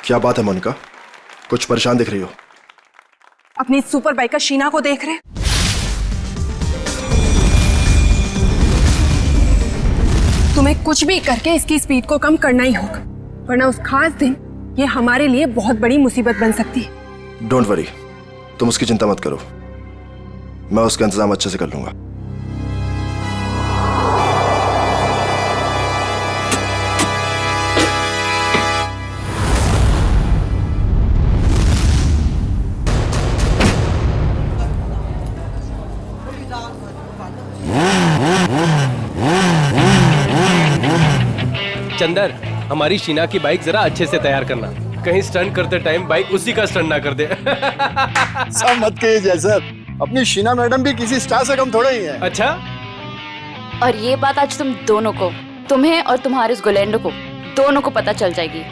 क्या बात है मोनिका, कुछ परेशान दिख रही हो? अपनी सुपर बाइकर शीना को देख रहे? तुम्हें कुछ भी करके इसकी स्पीड को कम करना ही होगा, वरना उस खास दिन ये हमारे लिए बहुत बड़ी मुसीबत बन सकती है। डोंट वरी, तुम उसकी चिंता मत करो, मैं उसका इंतजाम अच्छे से कर लूंगा। चंदर, हमारी शीना की बाइक जरा अच्छे से तैयार करना, कहीं स्टंट करते टाइम बाइक उसी का स्टंट ना कर दे। सब मत कहिए जैसा, अपनी शीना मैडम भी किसी स्टार से कम थोड़े ही है। अच्छा, और ये बात आज तुम दोनों को, तुम्हें और तुम्हारे उस गोलेंडो को, दोनों को पता चल जाएगी।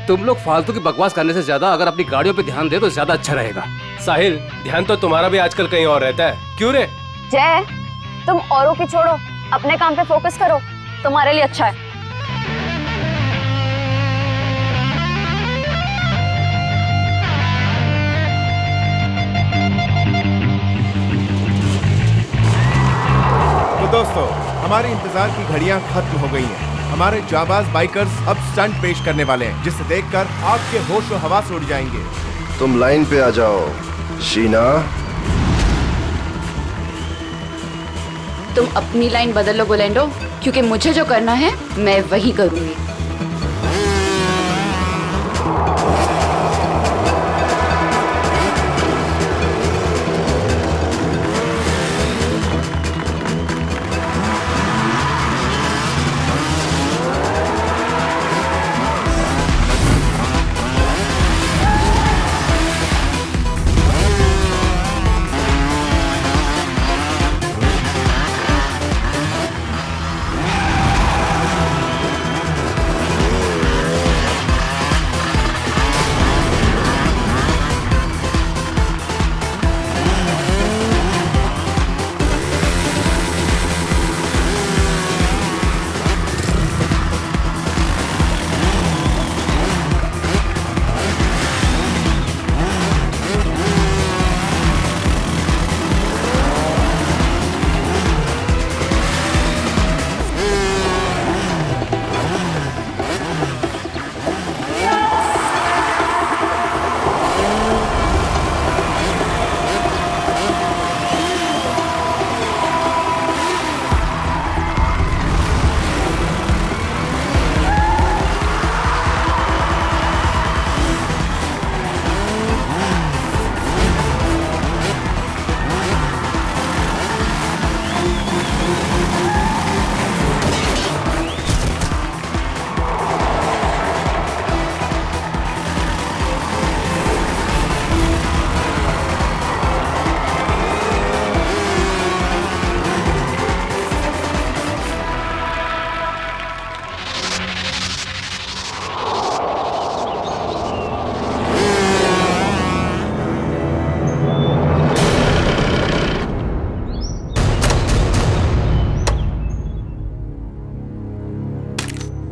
तुम लोग फालतू की बकवास करने से ज्यादा अगर अपनी गाड़ियों पे ध्यान दे तो ज्यादा अच्छा रहेगा। साहिल, ध्यान तो तुम्हारा भी आजकल कहीं और रहता है, क्यों रे? जय, तुम औरों की छोड़ो, अपने काम पे फोकस करो, तुम्हारे लिए अच्छा है। तो दोस्तों, हमारे इंतजार की घड़ियां खत्म हो गई हैं। हमारे जाबाज बाइकर्स अब स्टंट पेश करने वाले हैं, जिसे देखकर आपके होश और हवास उड़ जाएंगे। तुम लाइन पे आ जाओ शीना। तुम अपनी लाइन बदल लो गोलेंडो, क्योंकि मुझे जो करना है मैं वही करूंगी।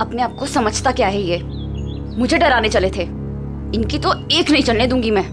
अपने आप को समझता क्या है ये? मुझे डराने चले थे, इनकी तो एक नहीं चलने दूंगी मैं।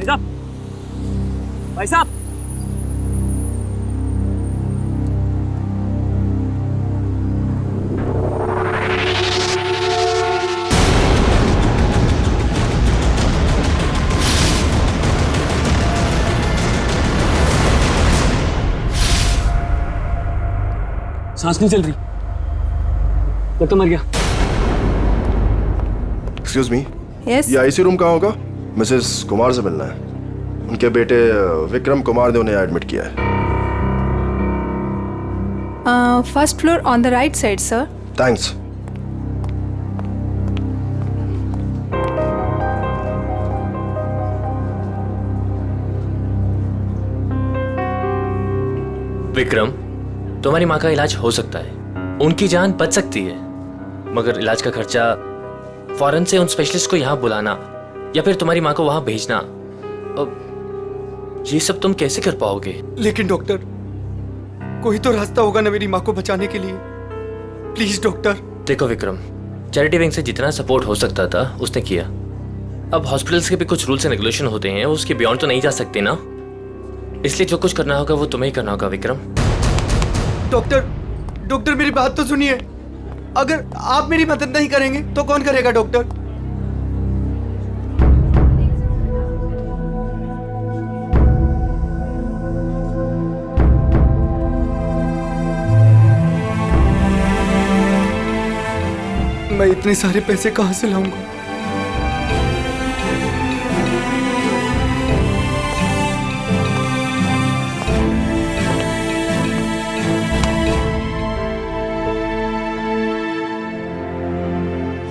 भाई साहब, भाई साहब, सांस नहीं चल रही, तब तो मर गया। एक्सक्यूज मी, यस ये आईसी रूम कहाँ होगा? मिसेस कुमार से मिलना है। उनके बेटे विक्रम कुमार ने उन्हें एडमिट किया है। First floor on the right side sir. Thanks. Vikram, तुम्हारी माँ का इलाज हो सकता है, उनकी जान बच सकती है, मगर इलाज का खर्चा फौरन से उन स्पेशलिस्ट को यहाँ बुलाना या फिर तुम्हारी माँ को वहाँ भेजना, अब ये सब तुम कैसे कर पाओगे? लेकिन डॉक्टर, कोई तो रास्ता होगा ना मेरी माँ को बचाने के लिए। Please doctor. देखो विक्रम, चैरिटी विंग से जितना सपोर्ट हो सकता था उसने किया। अब हॉस्पिटल्स के भी कुछ रूल्स एंड रेगुलेशन होते हैं, उसके बियॉन्ड तो नहीं जा सकते ना, इसलिए जो कुछ करना होगा वो तुम्हें ही करना होगा विक्रम। डॉक्टर मेरी बात तो सुनिए। अगर आप मेरी मदद नहीं करेंगे तो कौन करेगा डॉक्टर? मैं इतने सारे पैसे कहां से लाऊंगा?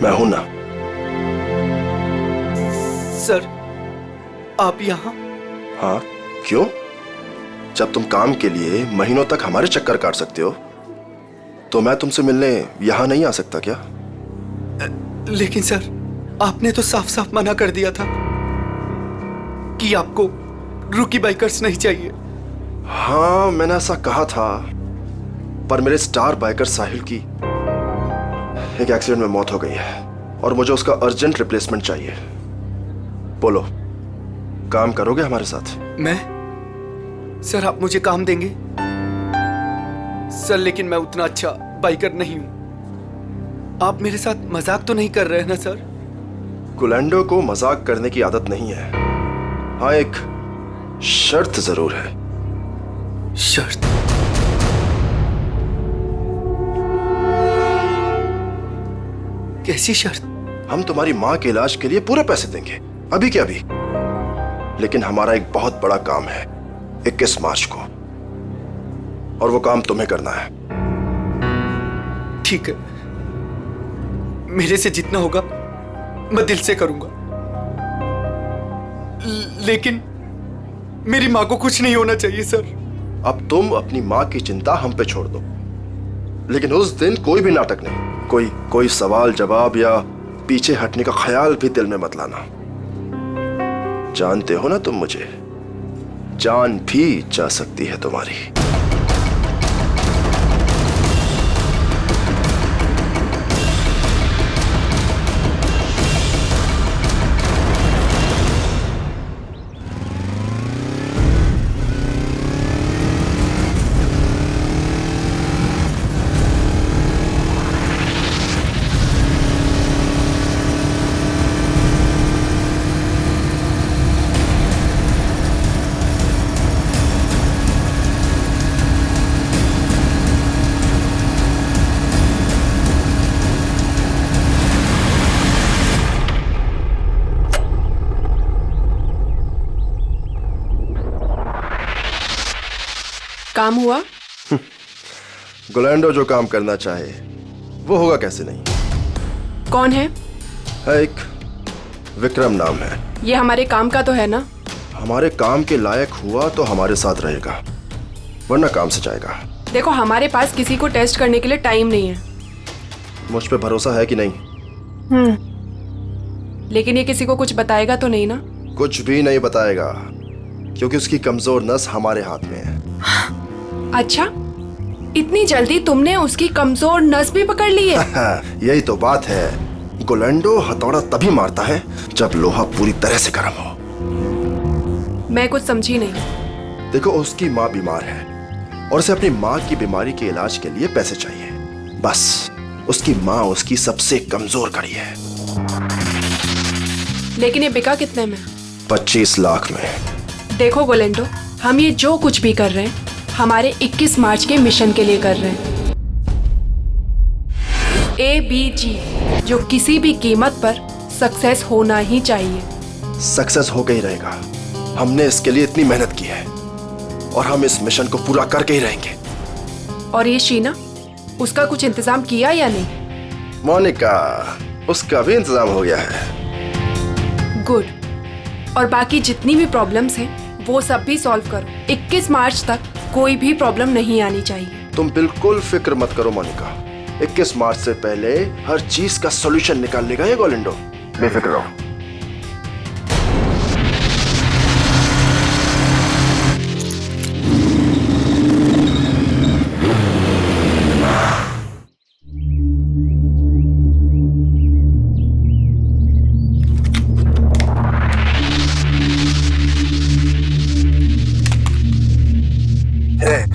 मैं हूं ना। सर, आप यहाँ? हाँ, क्यों? जब तुम काम के लिए महीनों तक हमारे चक्कर काट सकते हो, तो मैं तुमसे मिलने यहां नहीं आ सकता क्या? लेकिन सर, आपने तो साफ साफ मना कर दिया था कि आपको रूकी बाइकर्स नहीं चाहिए। हाँ, मैंने ऐसा कहा था, पर मेरे स्टार बाइकर साहिल की एक एक्सीडेंट में मौत हो गई है और मुझे उसका अर्जेंट रिप्लेसमेंट चाहिए। बोलो, काम करोगे हमारे साथ? मैं? सर, आप मुझे काम देंगे? सर, लेकिन मैं उतना अच्छा बाइकर नहीं हूं। आप मेरे साथ मजाक तो नहीं कर रहे हैं ना सर? गुलेंडो को मजाक करने की आदत नहीं है। हाँ, एक शर्त जरूर है। शर्त? कैसी शर्त? हम तुम्हारी माँ के इलाज के लिए पूरे पैसे देंगे, अभी के अभी। लेकिन हमारा एक बहुत बड़ा काम है 21 मार्च को, और वो काम तुम्हें करना है। ठीक है, मेरे से जितना होगा मैं दिल से करूंगा, लेकिन मेरी माँ को कुछ नहीं होना चाहिए सर। अब तुम अपनी माँ की चिंता हम पे छोड़ दो, लेकिन उस दिन कोई भी नाटक नहीं, कोई सवाल जवाब या पीछे हटने का ख्याल भी दिल में मत लाना। जानते हो ना तुम मुझे, जान भी जा सकती है तुम्हारी। काम हुआ? गुलेंडो जो काम करना चाहे वो होगा कैसे नहीं। कौन है? एक विक्रम नाम है। ये हमारे काम का तो है ना? हमारे काम के लायक हुआ तो हमारे साथ रहेगा, वरना काम से जाएगा। देखो, हमारे पास किसी को टेस्ट करने के लिए टाइम नहीं है। मुझ पे भरोसा है कि नहीं? लेकिन ये किसी को कुछ बताएगा तो नहीं ना? कुछ भी नहीं बताएगा, क्योंकि उसकी कमजोर नस हमारे हाथ में है। अच्छा, इतनी जल्दी तुमने उसकी कमजोर नस भी पकड़ ली है? यही तो बात है। गुलेंडो हथौड़ा तभी मारता है जब लोहा पूरी तरह से गर्म हो। मैं कुछ समझी नहीं। देखो, उसकी माँ बीमार है और उसे अपनी माँ की बीमारी के इलाज के लिए पैसे चाहिए। बस उसकी माँ उसकी सबसे कमजोर कड़ी है। लेकिन ये बिका कितने में? 25 लाख में। देखो गोलेंडो, हम ये जो कुछ भी कर रहे हैं हमारे 21 मार्च के मिशन के लिए कर रहे हैं। ABG, जो किसी भी कीमत पर सक्सेस होना ही चाहिए। सक्सेस हो गई रहेगा। हमने इसके लिए इतनी मेहनत की है और हम इस मिशन को पूरा करके ही रहेंगे। और ये शीना, उसका कुछ इंतजाम किया या नहीं? मोनिका, उसका भी इंतजाम हो गया है। गुड। और बाकी जितनी भी प्रॉब्लम्स हैं वो सब भी सॉल्व करो। 21 मार्च तक कोई भी प्रॉब्लम नहीं आनी चाहिए। तुम बिल्कुल फिक्र मत करो मोनिका, 21 मार्च से पहले हर चीज का सॉल्यूशन निकाल लेगा ये गोलेंडो। बेफिक्र रहो।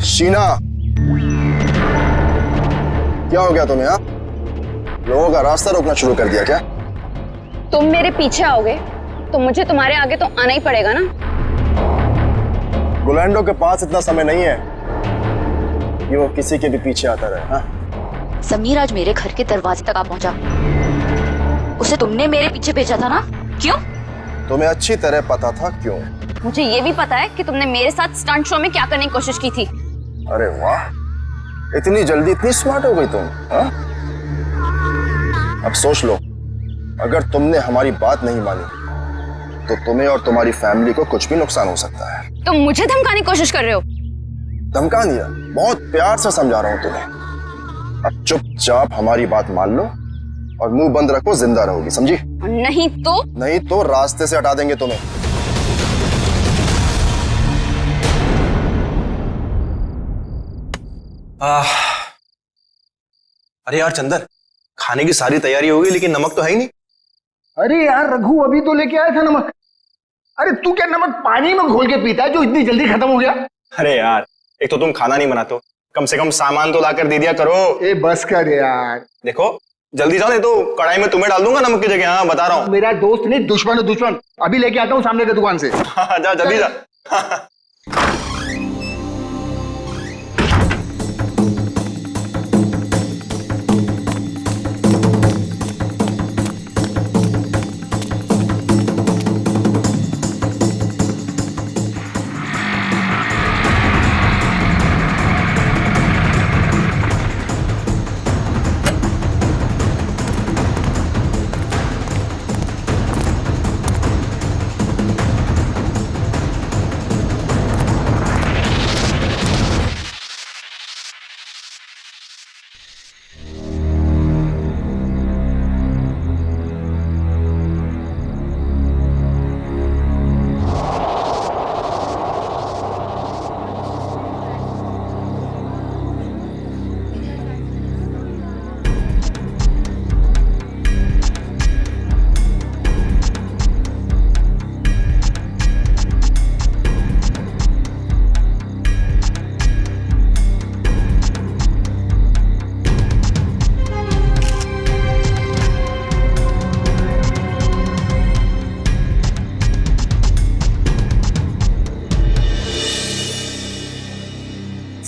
शीना, क्या हो गया तुम्हें? हाँ, लोगों का रास्ता रोकना शुरू कर दिया क्या? तुम मेरे पीछे आओगे तो मुझे तुम्हारे आगे तो आना ही पड़ेगा ना। गोलैंडो के पास इतना समय नहीं है कि वो किसी के भी पीछे आता रहे। हाँ? समीर आज मेरे घर के दरवाजे तक आ पहुंचा। उसे तुमने मेरे पीछे भेजा था ना? क्यों? तुम्हें अच्छी तरह पता था क्यों। मुझे ये भी पता है कि तुमने मेरे साथ स्टंट शो में क्या करने की कोशिश की थी। अरे वाह, इतनी जल्दी इतनी स्मार्ट हो गई तुम। हाँ? अब सोच लो, अगर तुमने हमारी बात नहीं मानी तो तुम्हें और तुम्हारी फैमिली को कुछ भी नुकसान हो सकता है। तुम मुझे धमकाने की कोशिश कर रहे हो? धमका दिया? बहुत प्यार से समझा रहा हूं तुम्हें। अब चुपचाप हमारी बात मान लो और मुंह बंद रखो, जिंदा रहोगी, समझी? नहीं तो रास्ते से हटा देंगे तुम्हें। अरे यार चंदर, खाने की सारी तैयारी हो गई लेकिन नमक तो है ही नहीं। अरे यार रघु, अभी तो लेके आया था नमक। अरे तू क्या नमक पानी में घोल के पीता है जो इतनी जल्दी खत्म हो गया? अरे यार, एक तो तुम खाना नहीं बनाते हो, कम से कम सामान तो लाकर दे दिया करो। ए बस कर यार। देखो जल्दी जाओ, नहीं तो कढ़ाई में तुम्हें डाल दूंगा नमक की जगह। हाँ बता रहा हूँ। मेरा दोस्त नहीं, दुश्मन है दुश्मन। अभी लेके आता हूँ सामने की दुकान से। जा जल्दी जा।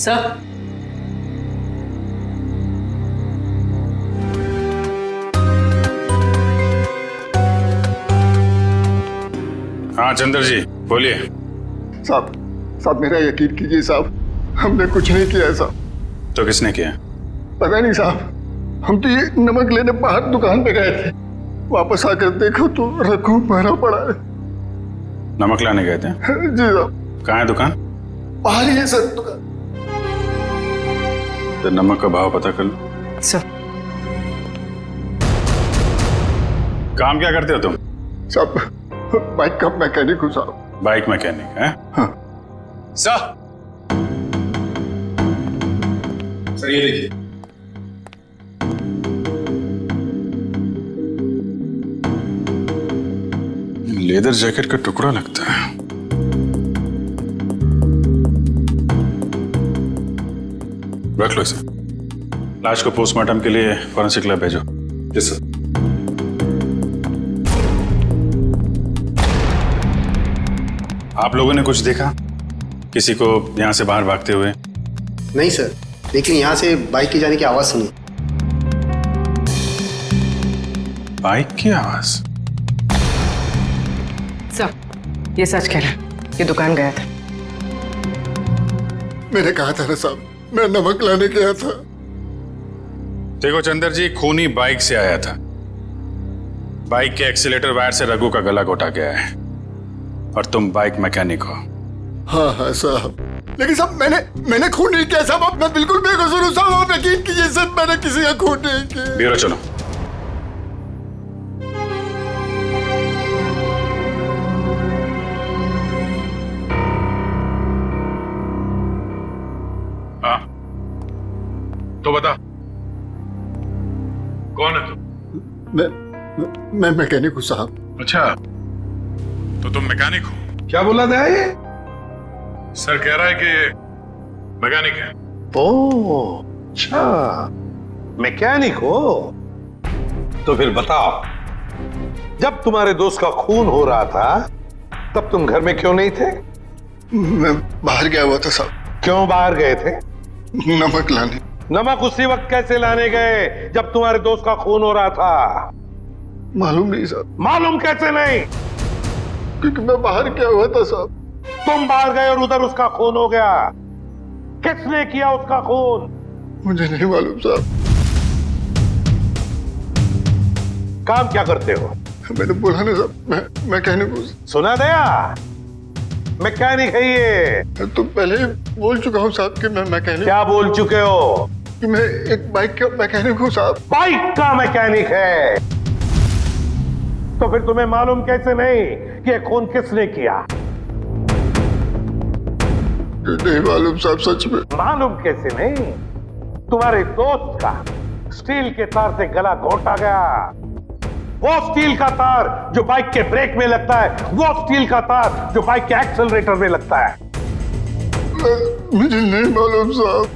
सर, हाँ चंद्र जी बोलिए। साहब मेरा यकीन कीजिए साहब, हमने कुछ नहीं किया है साहब। तो किसने किया? पता नहीं साहब, हम तो ये नमक लेने बाहर दुकान पे गए थे, वापस आकर देखो तो रघु मरा पड़ा है। नमक लाने गए थे? जी साहब। कहाँ है दुकान? बाहर ही है सर दुकान। तो नमक का भाव पता कर लो। सर। काम क्या करते हो तुम? साहब बाइक का मैकेनिक हूँ साहब। बाइक मैकेनिक है? हाँ। सर ये देखिए, लेदर जैकेट का टुकड़ा लगता है। रख लो इसे। लाश को पोस्टमार्टम के लिए फॉरेंसिक लैब भेजो। Yes sir. आप लोगों ने कुछ देखा, किसी को यहां से बाहर भागते हुए? नहीं सर, लेकिन यहाँ से बाइक की जाने की आवाज सुनी। बाइक की आवाज? सर, ये सच कह रहा है, ये दुकान गया था। मैंने कहा था ना साहब, मैं नमक लाने गया था। देखो चंदर जी, खूनी बाइक से आया था। बाइक के एक्सीलेटर वायर से रघु का गला घोटा गया है और तुम बाइक मैकेनिक हो। हाँ हाँ साहब, लेकिन साहब मैंने खून नहीं किया साहब। मैं बिल्कुल बेकसूर हूँ साहब, आप यकीन कीजिए सर, मैंने किसी का खून नहीं किया। ब्यूरो चलो। हाँ, तो बता, कौन है तू? मैं मैकेनिक हूँ साहब। अच्छा, तो तुम मैकेनिक हो? क्या बोला था ये? सर कह रहा है कि मैकेनिक है। ओह, अच्छा, मैकेनिक हो? तो फिर बताओ, जब तुम्हारे दोस्त का खून हो रहा था तब तुम घर में क्यों नहीं थे? मैं बाहर गया हुआ था साहब। क्यों बाहर गए थे? नमक लाने। नमक उसी वक्त कैसे लाने गए जब तुम्हारे दोस्त का खून हो रहा था? मालूम नहीं साहब। मालूम कैसे नहीं? क्योंकि मैं बाहर गया हुआ था साहब। तुम बाहर गए और उधर उसका खून हो गया। किसने किया उसका खून? मुझे नहीं मालूम साहब। काम क्या करते हो? मैंने बोला ना साहब, मैं मैकेनिक हूँ। सुना दया, मैकेनिक है ये। तो पहले बोल चुका हूँ साहब कि मैं मैकेनिक। क्या बोल चुके हो? कि मैं एक बाइक का मैकेनिक हूँ साहब। बाइक का मैकेनिक है? तो फिर तुम्हें मालूम कैसे नहीं कि खून किसने किया? नहीं मालूम साहब, सच में। मालूम कैसे नहीं? तुम्हारे दोस्त का स्टील के तार से गला घोटा गया। वो स्टील का तार जो बाइक के ब्रेक में लगता है, वो स्टील का तार जो बाइक के एक्सेलरेटर में लगता है। मुझे नहीं मालूम साहब।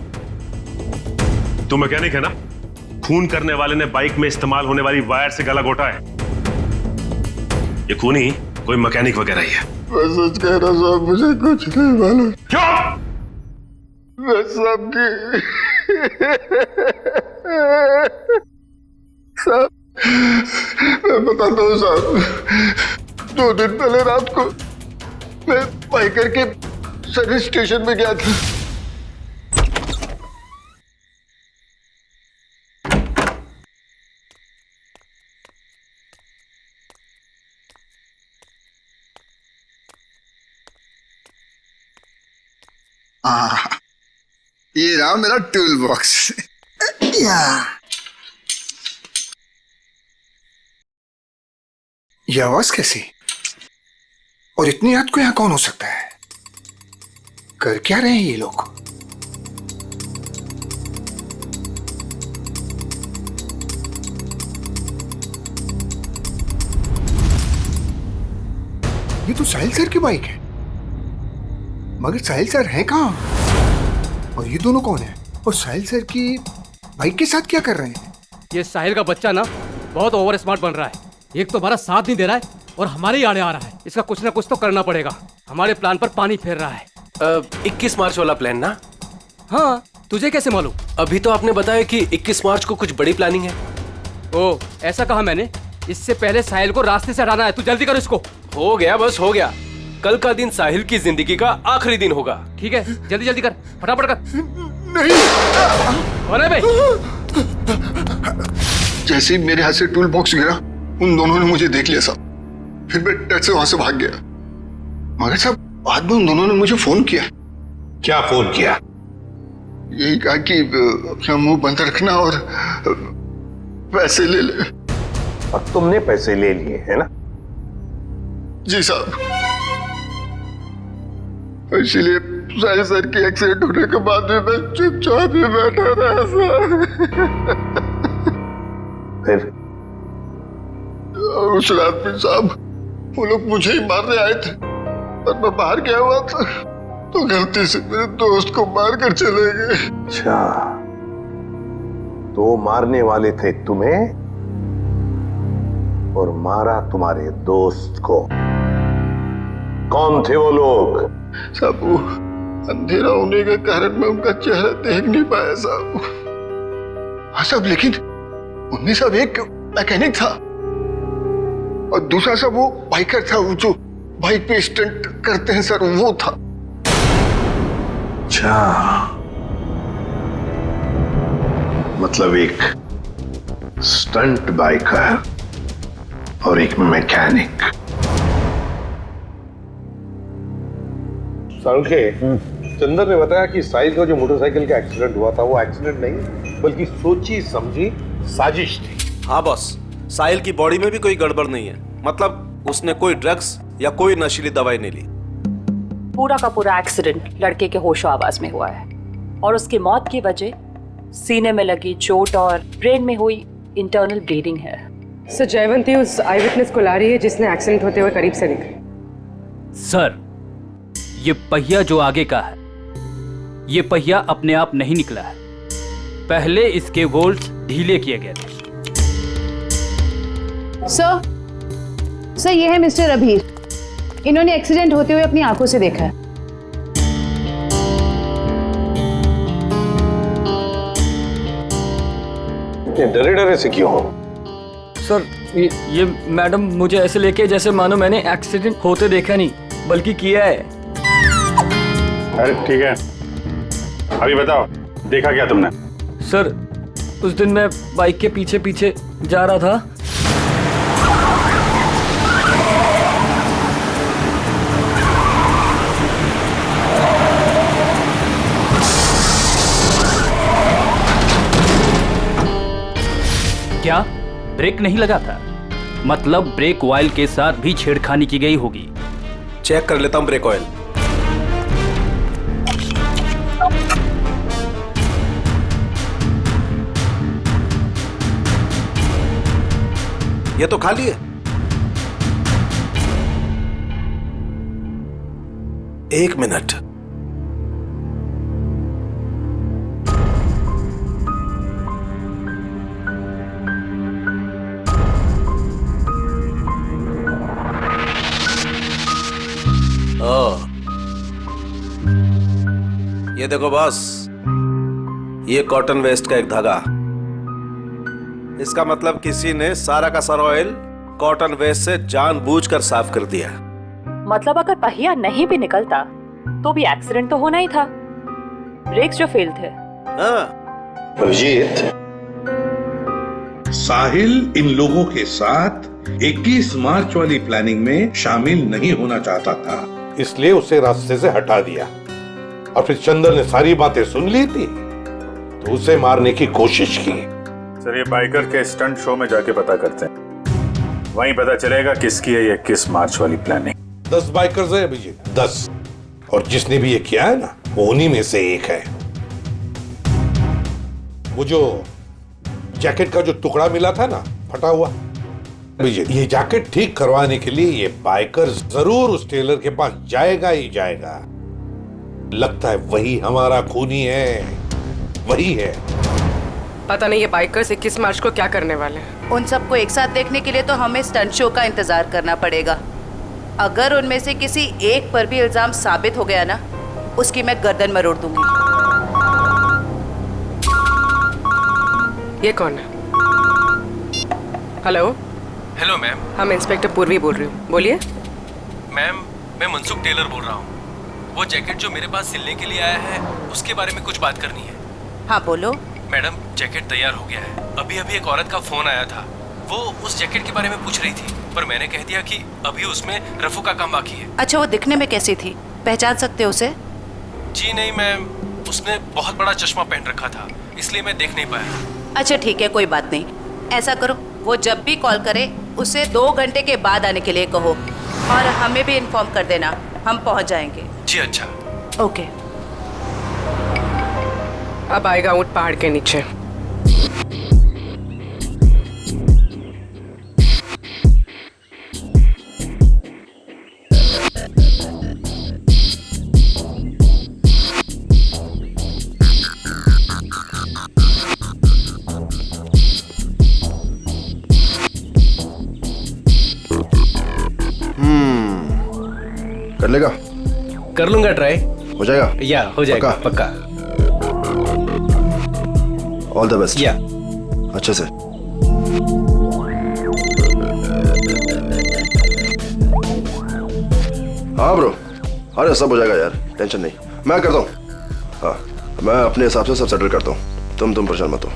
तू मैकेनिक है ना? खून करने वाले ने बाइक में इस्तेमाल होने वाली वायर से गला घोटा है। ये खूनी कोई मैकेनिक वगैरह ही है। मैं सच कह रहा साहब, मुझे कुछ नहीं मालूम। चुप! मैं सबकी साहब, मैं बताता हूँ साहब। 2 दिन पहले रात को मैं बाइकर के सर्विस स्टेशन में गया था। ये रहा मेरा टूल बॉक्स। ये आवाज कैसी? और इतनी रात को यहाँ कौन हो सकता है? कर क्या रहे हैं ये लोग? ये तो साहिल सर की बाइक है, मगर साहिल सर हैं कहाँ? और ये दोनों कौन है? और साहिल सर की बाइक के साथ क्या कर रहे हैं? ये साहिल का बच्चा ना बहुत ओवर स्मार्ट बन रहा है। एक तो हमारा साथ नहीं दे रहा है और हमारे ही आड़े आ रहा है। इसका कुछ ना कुछ तो करना पड़ेगा। हमारे प्लान पर पानी फेर रहा है। 21 मार्च वाला प्लान ना? हाँ, तुझे कैसे मालूम? अभी तो आपने बताया कि 21 मार्च को कुछ बड़ी प्लानिंग है। ओ, ऐसा कहा मैंने? इससे पहले साहिल को रास्ते से हटाना है। तू जल्दी कर इसको। हो गया, बस हो गया। कल का दिन साहिल की जिंदगी का आखिरी दिन होगा। ठीक है, जल्दी जल्दी कर, फटाफट कर। नहीं। कौन है बे? जैसे ही मेरे हाथ से टूल बॉक्स गिरा, उन दोनों ने मुझे देख लिया साहब। फिर मैं डर से वहां से भाग गया। मगर साहब बाद में उन दोनों ने मुझे फोन किया। क्या फोन किया? यही कहा कि अपना मुंह बंद रखना और पैसे ले ले। और तुमने पैसे ले लिए है ना? जी साहब। इसीलिए साहिल सर की एक्सीडेंट होने के बाद भी मैं चुपचाप ही बैठा रहा साहब। फिर उस रात में साहब वो लोग मुझे ही मारने आए थे, पर मैं बाहर गया हुआ था तो गलती से मेरे दोस्त को मार कर चले गए। अच्छा, तो मारने वाले थे तुम्हें और मारा तुम्हारे दोस्त को। कौन थे वो लोग? साहब वो अंधेरा होने के कारण मैं उनका चेहरा देख नहीं पाया साहब। हाँ साहब, लेकिन उनमें सब एक मैकेनिक था और दूसरा सब वो बाइकर था, वो जो बाइक पे स्टंट करते हैं सर, वो था। अच्छा, मतलब एक स्टंट बाइकर और एक मैकेनिक। सारुखे, चंदर ने बताया कि साहिल का जो मोटरसाइकिल का एक्सीडेंट हुआ था वो एक्सीडेंट नहीं बल्कि सोची समझी साजिश थी। हाँ बॉस, साहिल की बॉडी में भी कोई गड़बड़ नहीं है। मतलब उसने कोई ड्रग्स या कोई नशीली दवाई नहीं ली। पूरा का पूरा एक्सीडेंट लड़के के होशो आवाज में हुआ है और उसकी मौत की वजह सीने में लगी चोट और ब्रेन में हुई इंटरनल ब्लीडिंग है। सर, जयवंती उस आई विटनेस को ला रही है जिसने एक्सीडेंट होते हुए करीब से देखा। सर, ये पहिया जो आगे का है, ये पहिया अपने आप नहीं निकला है। पहले इसके बोल्ट्स ढीले किए गए थे। सर, ये है मिस्टर अभीर। इन्होंने एक्सीडेंट होते हुए अपनी आंखों से देखा है। डरे डरे से क्यों हो? सर, ये मैडम मुझे ऐसे लेके जैसे मानो मैंने एक्सीडेंट होते देखा नहीं बल्कि किया है। अरे ठीक है, अभी बताओ देखा क्या तुमने? सर, उस दिन मैं बाइक के पीछे पीछे जा रहा था। क्या ब्रेक नहीं लगा था? मतलब ब्रेक ऑयल के साथ भी छेड़खानी की गई होगी। चेक कर लेता हूं ब्रेक ऑयल। ये तो खाली है। एक मिनट। ये देखो बॉस, ये कॉटन वेस्ट का एक धागा। इसका मतलब किसी ने सारा का सारा ऑयल कॉटन वेस्ट से जानबूझकर साफ कर दिया। मतलब अगर पहिया नहीं भी निकलता तो भी एक्सीडेंट तो होना ही था। ब्रेक्स जो फेल थे। अभिजीत, साहिल इन लोगों के साथ 21 मार्च वाली प्लानिंग में शामिल नहीं होना चाहता था, इसलिए उसे रास्ते से हटा दिया और फिर चंदर ने सारी बातें सुन ली थी तो उसे मारने की कोशिश की। सर, ये बाइकर के स्टंट शो में जाके पता करते हैं, वहीं पता चलेगा किसकी है ये 21 मार्च वाली प्लानिंग। 10 बाइकर्स है अभिजीत, 10, और जिसने भी ये किया है ना वो उन्हीं में से एक है। वो जो जैकेट का जो टुकड़ा मिला था ना फटा हुआ, अभिजीत, ये जैकेट ठीक करवाने के लिए ये बाइकर जरूर उस टेलर के पास जाएगा ही जाएगा। लगता है वही हमारा खूनी है, वही है। पता नहीं ये बाइकर्स 21 मार्च को क्या करने वाले हैं। उन सबको एक साथ देखने के लिए तो हमें स्टंट शो का इंतजार करना पड़ेगा। अगर उनमें से किसी एक पर भी इल्जाम साबित हो गया ना, उसकी मैं गर्दन मरोड़ दूंगी। ये कौन है? हेलो। Hello ma'am. हम इंस्पेक्टर पूर्वी बोल रही हूँ, बोलिए। मैम, मैं मनसुख टेलर बोल रहा हूँ। वो जैकेट जो मेरे पास सिलने के लिए आया है उसके बारे में कुछ बात करनी है। हाँ बोलो। मैडम, जैकेट तैयार हो गया है। अभी अभी एक औरत का फोन आया था, वो उस जैकेट के बारे में पूछ रही थी, पर मैंने कह दिया कि अभी उसमें रफू का काम बाकी है। अच्छा, वो दिखने में कैसी थी, पहचान सकते हो उसे? जी नहीं मैम, उसने बहुत बड़ा चश्मा पहन रखा था, इसलिए मैं देख नहीं पाया। अच्छा ठीक है, कोई बात नहीं। ऐसा करो, वो जब भी कॉल करे उसे 2 घंटे के बाद आने के लिए कहो और हमें भी इन्फॉर्म कर देना, हम पहुंच जाएंगे। जी अच्छा। ओके। अब आएगा ऊंट पहाड़ के नीचे। कर लेगा? कर लूंगा ट्राई। हो जाएगा? या हो जाएगा पक्का। All the best. या अच्छे से। हाँ ब्रो, अरे सब हो जाएगा यार, टेंशन नहीं, मैं करता हूँ। हाँ, मैं अपने हिसाब से सब सेटल करता हूँ, तुम परेशान मत हो।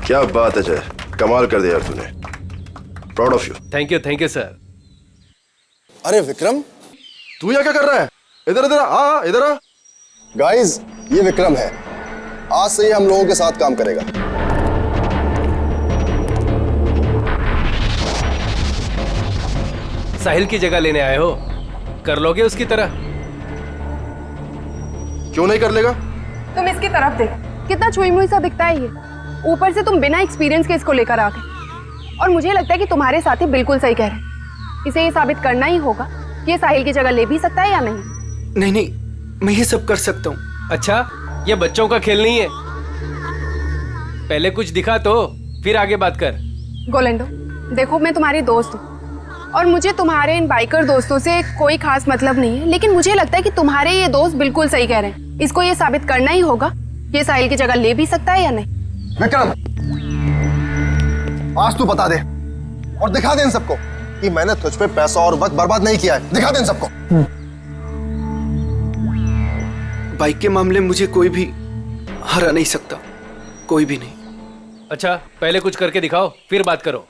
क्या बात है जय, कमाल कर दिया यार तूने, proud of you. Thank you sir. अरे विक्रम, तू यहाँ क्या कर रहा है? इधर इधर आ, इधर आ। गाइस, ये विक्रम है, आज से ये हम लोगों के साथ काम करेगा। साहिल की जगह लेने आए हो, कर लोगे उसकी तरह? क्यों नहीं कर लेगा? तुम इसकी तरफ देख, कितना छुई मुई सा दिखता है ये। ऊपर से तुम बिना एक्सपीरियंस के इसको लेकर आ गए, और मुझे लगता है कि तुम्हारे साथी बिल्कुल सही कह रहे हैं। इसे ये साबित करना ही होगा कि ये साहिल की जगह ले भी सकता है या नहीं। नहीं, मैं ये सब कर सकता हूँ। अच्छा, ये बच्चों का खेल नहीं है, पहले कुछ दिखा तो फिर आगे बात कर। गोलेंडो, देखो मैं तुम्हारी दोस्त हूँ और मुझे तुम्हारे इन बाइकर दोस्तों से कोई खास मतलब नहीं है, लेकिन मुझे लगता है कि तुम्हारे ये दोस्त बिल्कुल सही कह रहे हैं। इसको ये साबित करना ही होगा कि ये साहिल की जगह ले भी सकता है या नहीं। विक्रम, आज तू बता दे और दिखा दे इन सबको कि मैंने तुझ पे पैसा और वक्त बर्बाद नहीं किया है। दिखा दे इन सबको। बाइक के मामले में मुझे कोई भी हरा नहीं सकता, कोई भी नहीं। अच्छा, पहले कुछ करके दिखाओ फिर बात करो।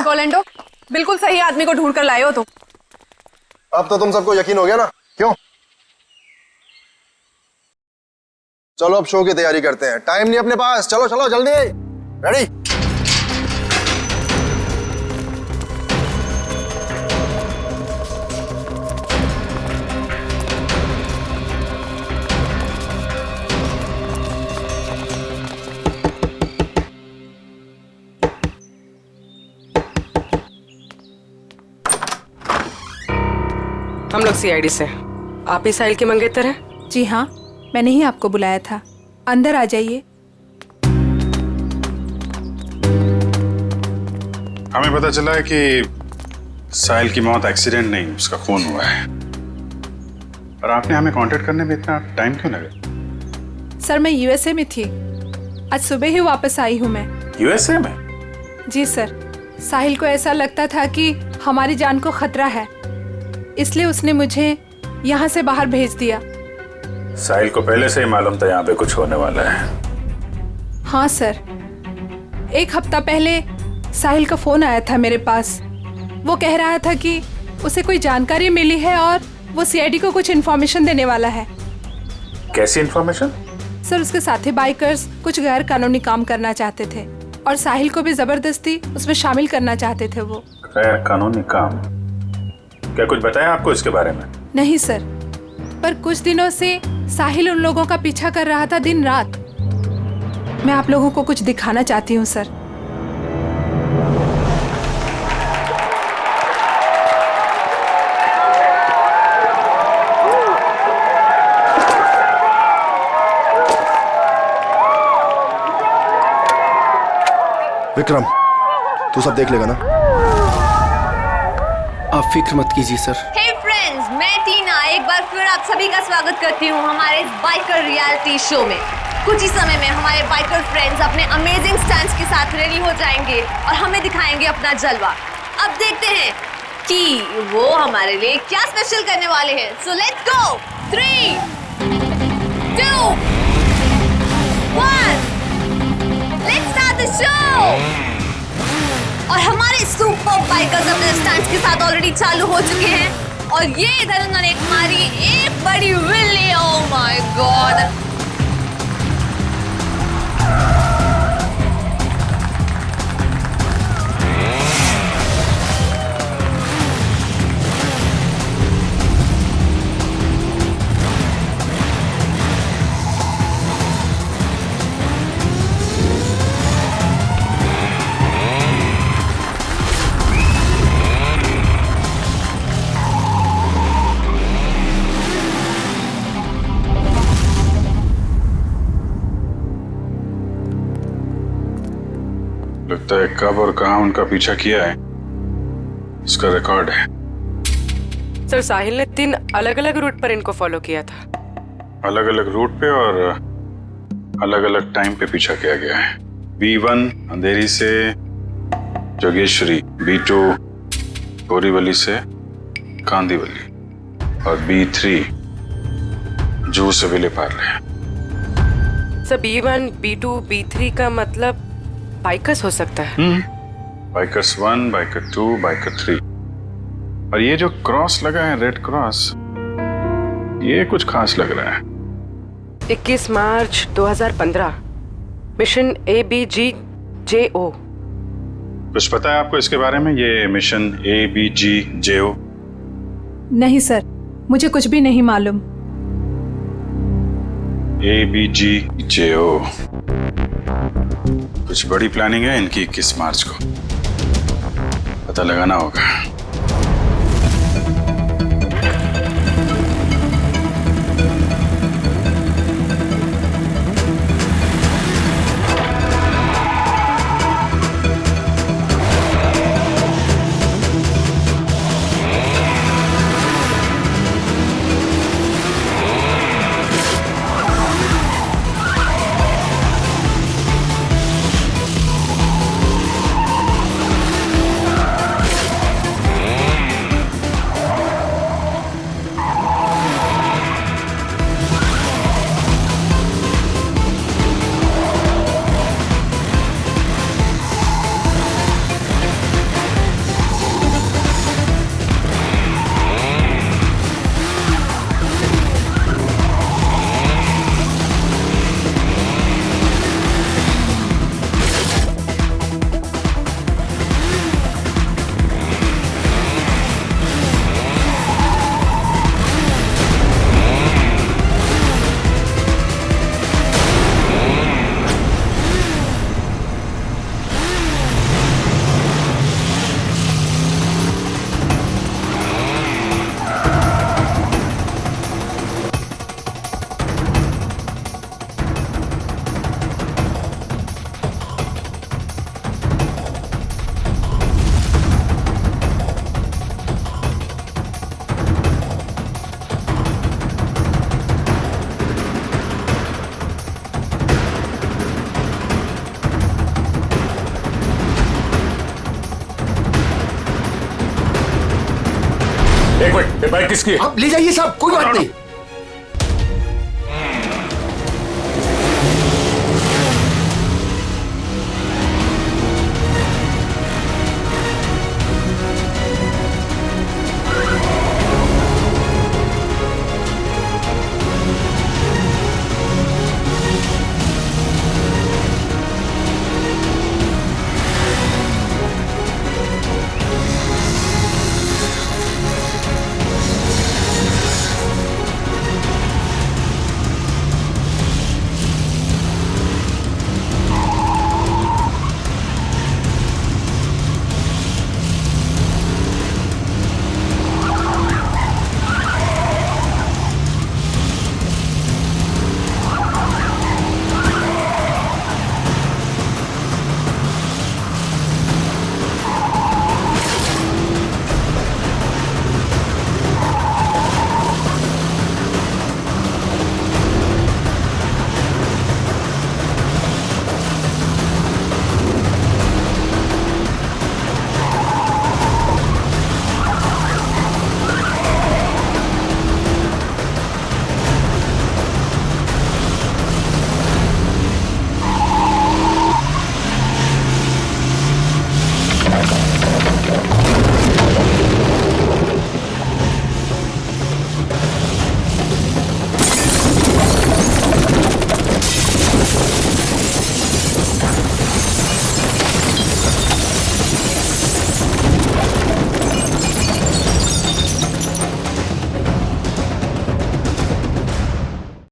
गोलेंडो, बिल्कुल सही आदमी को ढूंढ कर लाए हो तुम। अब तो तुम सबको यकीन हो गया ना, क्यों? चलो अब शो की तैयारी करते हैं, टाइम नहीं अपने पास। चलो चलो जल्दी, रेडी? हम लोग सीआईडी से। आप ही साहिल के मंगेतर हैं? जी हाँ, मैंने ही आपको बुलाया था। अंदर आ जाइए। हमें पता चला है कि साहिल की मौत एक्सीडेंट नहीं, उसका खून हुआ है। और आपने हमें कांटेक्ट करने में इतना टाइम क्यों लगा? सर मैं यूएसए में थी, आज सुबह ही वापस आई हूँ मैं। यूएसए में? जी सर, साहिल को ऐसा लगता था कि हमारी जान को खतरा है, इसलिए उसने मुझे यहाँ से बाहर भेज दिया। साहिल को पहले से ही मालूम था यहाँ पे कुछ होने वाला है? हाँ सर, 1 हफ्ता पहले साहिल का फोन आया था मेरे पास। वो कह रहा था कि उसे कोई जानकारी मिली है और वो सीआईडी को कुछ इन्फॉर्मेशन देने वाला है। कैसी इन्फॉर्मेशन? सर उसके साथी बाइकर्स कुछ गैर कानूनी काम करना चाहते थे और साहिल को भी जबरदस्ती उसमें शामिल करना चाहते थे। वो गैर कानूनी काम? क्या कुछ बताया आपको इसके बारे में? नहीं सर, पर कुछ दिनों से साहिल उन लोगों का पीछा कर रहा था दिन रात। मैं आप लोगों को कुछ दिखाना चाहती हूँ सर। विक्रम, तू सब देख लेगा ना? आप फिक्र मत कीजिए सर। हे फ्रेंड्स, मैं टीना एक बार फिर आप सभी का स्वागत करती हूँ हमारे इस बाइकर रियलिटी शो में। कुछ ही समय में हमारे बाइकर फ्रेंड्स अपने अमेजिंग स्टंट्स के साथ रेडी हो जाएंगे और हमें दिखाएंगे अपना जलवा। अब देखते हैं कि वो हमारे लिए क्या स्पेशल करने वाले हैं। So let's go. 3, 2, 1, let's start the show. और हमारे सुपर बाइकर्स अपने स्टंट्स के साथ ऑलरेडी चालू हो चुके हैं और ये इधर उन्होंने मारी एक बड़ी विल्ली। Oh my God! लगता है कब और कहां उनका पीछा किया है इसका रिकॉर्ड है। सर साहिल ने 3 अलग अलग रूट पर इनको फॉलो किया था। अलग अलग रूट पे और अलग अलग टाइम पे पीछा किया गया है। B1 अंधेरी से जोगेश्वरी, B2 बोरीवली से कांदीवली और B3 जू से Vile Parle. Sir B1, B2, B3 का मतलब बाइकर्स हो सकता है। Bikers 1, biker 2, biker 3। और ये जो क्रॉस लगा है, रेड क्रॉस, ये कुछ खास लग रहा है। 21 मार्च 2015, मिशन ABGJO। कुछ पता है आपको इसके बारे में, ये मिशन ABGJO? नहीं सर, मुझे कुछ भी नहीं मालूम। ABGJO कुछ बड़ी प्लानिंग है इनकी। 21 मार्च को पता लगाना होगा। एक मिनट, ये बाइक किसकी है? आप ले जाइए साहब, कोई बात नहीं।